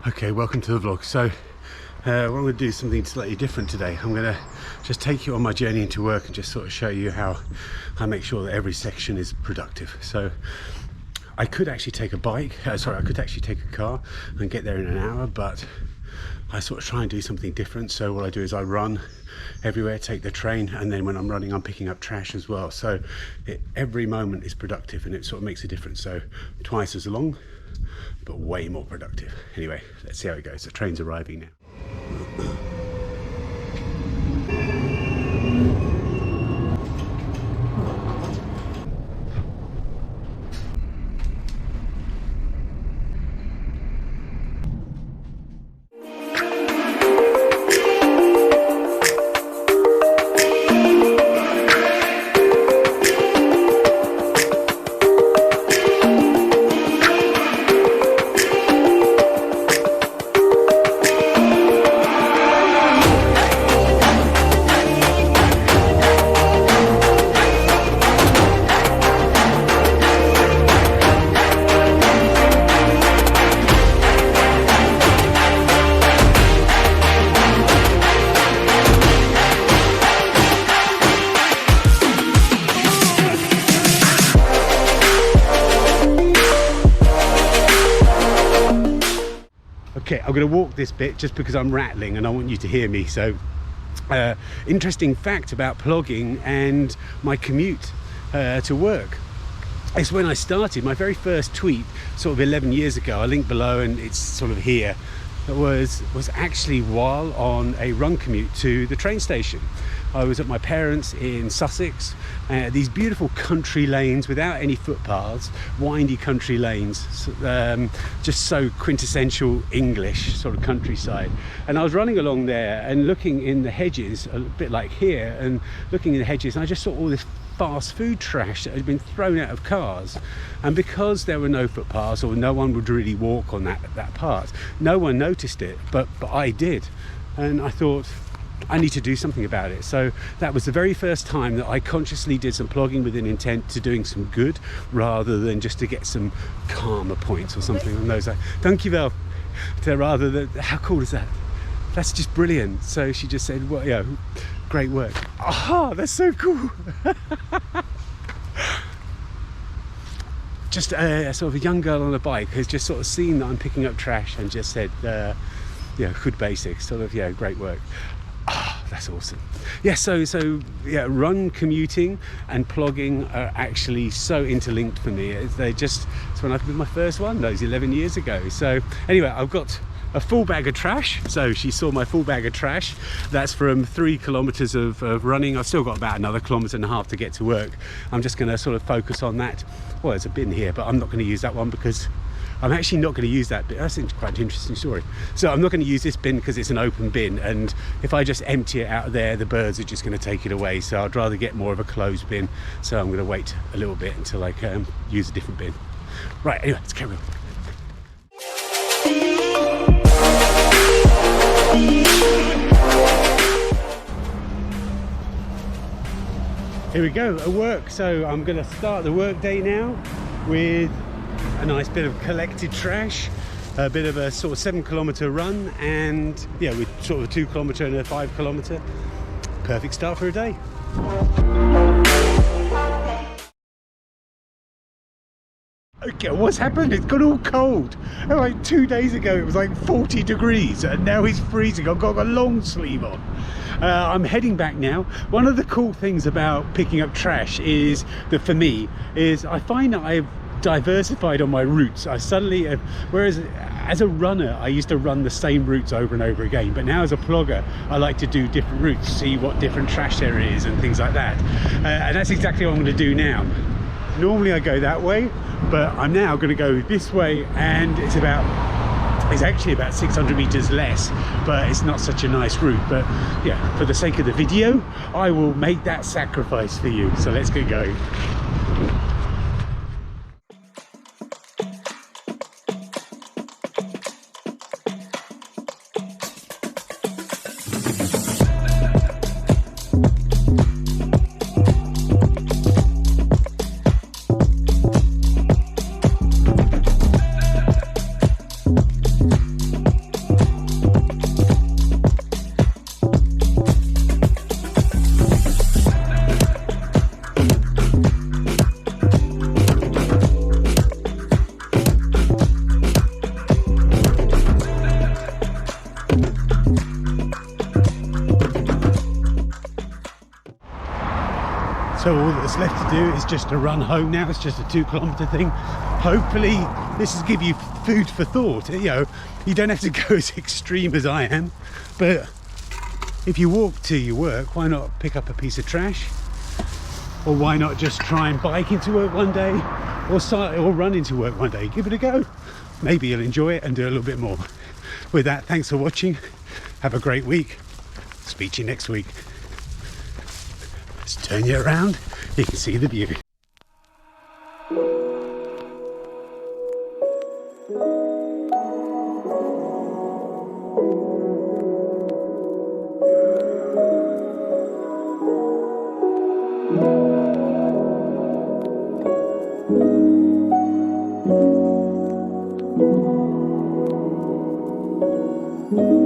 Okay, welcome to the vlog. So I'm going to do something slightly different today. I'm going to just take you on my journey into work and just sort of show you how I make sure that every section is productive. So I could actually take a bike, I could actually take a car and get there in an hour, but I sort of try and do something different. So what I do is I run everywhere, take the train, and then when I'm running I'm picking up trash as well. So every moment is productive and it sort of makes a difference. So twice as long, but way more productive. Anyway, let's see how it goes. The train's arriving now. Okay, I'm going to walk this bit just because I'm rattling and I want you to hear me. So interesting fact about plogging and my commute to work. It's when I started, my very first tweet, sort of 11 years ago, I link below and it's sort of here, was actually while on a run commute to the train station. I was at my parents' in Sussex, these beautiful country lanes without any footpaths, windy country lanes, just so quintessential English sort of countryside. And I was running along there and looking in the hedges, a bit like here, and looking in the hedges, and I just saw all this fast food trash that had been thrown out of cars. And because there were no footpaths, or no one would really walk on that part, no one noticed it, but I did. And I thought, I need to do something about it. So that was the very first time that I consciously did some plogging with an intent to doing some good, rather than just to get some karma points or something on those. Dankjewel. Rather than, how cool is that? That's just brilliant. So she just said, well, yeah, great work. Ah, that's so cool. Just sort of a young girl on a bike who's just sort of seen that I'm picking up trash and just said, yeah, good basics, sort of, yeah, great work. Ah, that's awesome. Yeah, so yeah, run commuting and plogging are actually so interlinked for me. It's when I did my first one, those 11 years ago. So anyway, I've got a full bag of trash. So she saw my full bag of trash. That's from 3 kilometers of running. I've still got about another 1.5 kilometers to get to work. I'm just going to sort of focus on that. Well, there's a bin here, but I'm not going to use that one because I'm actually not going to use that bit. That's quite an interesting story. So I'm not going to use this bin because it's an open bin, and if I just empty it out of there, the birds are just going to take it away. So I'd rather get more of a closed bin. So I'm going to wait a little bit until I can use a different bin. Right, anyway, let's carry on. Here we go, at work. So I'm going to start the work day now with a nice bit of collected trash, a bit of a sort of 7-kilometer run, and yeah, with sort of a 2-kilometer and a 5-kilometer. Perfect start for a day. Okay, what's happened? It's got all cold. Like 2 days ago it was like 40 degrees and now it's freezing. I've got a long sleeve on. I'm heading back now. One of the cool things about picking up trash is that for me is I find that I've diversified on my routes. I suddenly, whereas as a runner I used to run the same routes over and over again, but now as a plogger I like to do different routes, see what different trash there is and things like that. And that's exactly what I'm going to do now. Normally I go that way, but I'm now going to go this way, and it's actually about 600 meters less, but it's not such a nice route. But yeah, for the sake of the video I will make that sacrifice for you. So let's get going. So all that's left to do is just to run home now. It's just a 2-kilometer thing. Hopefully this will give you food for thought. You know, you don't have to go as extreme as I am, but if you walk to your work, why not pick up a piece of trash? Or why not just try and bike into work one day, or run into work one day? Give it a go. Maybe you'll enjoy it and do a little bit more. With that, thanks for watching. Have a great week. Speak to you next week. Let's turn you around. You can see the view. Thank you.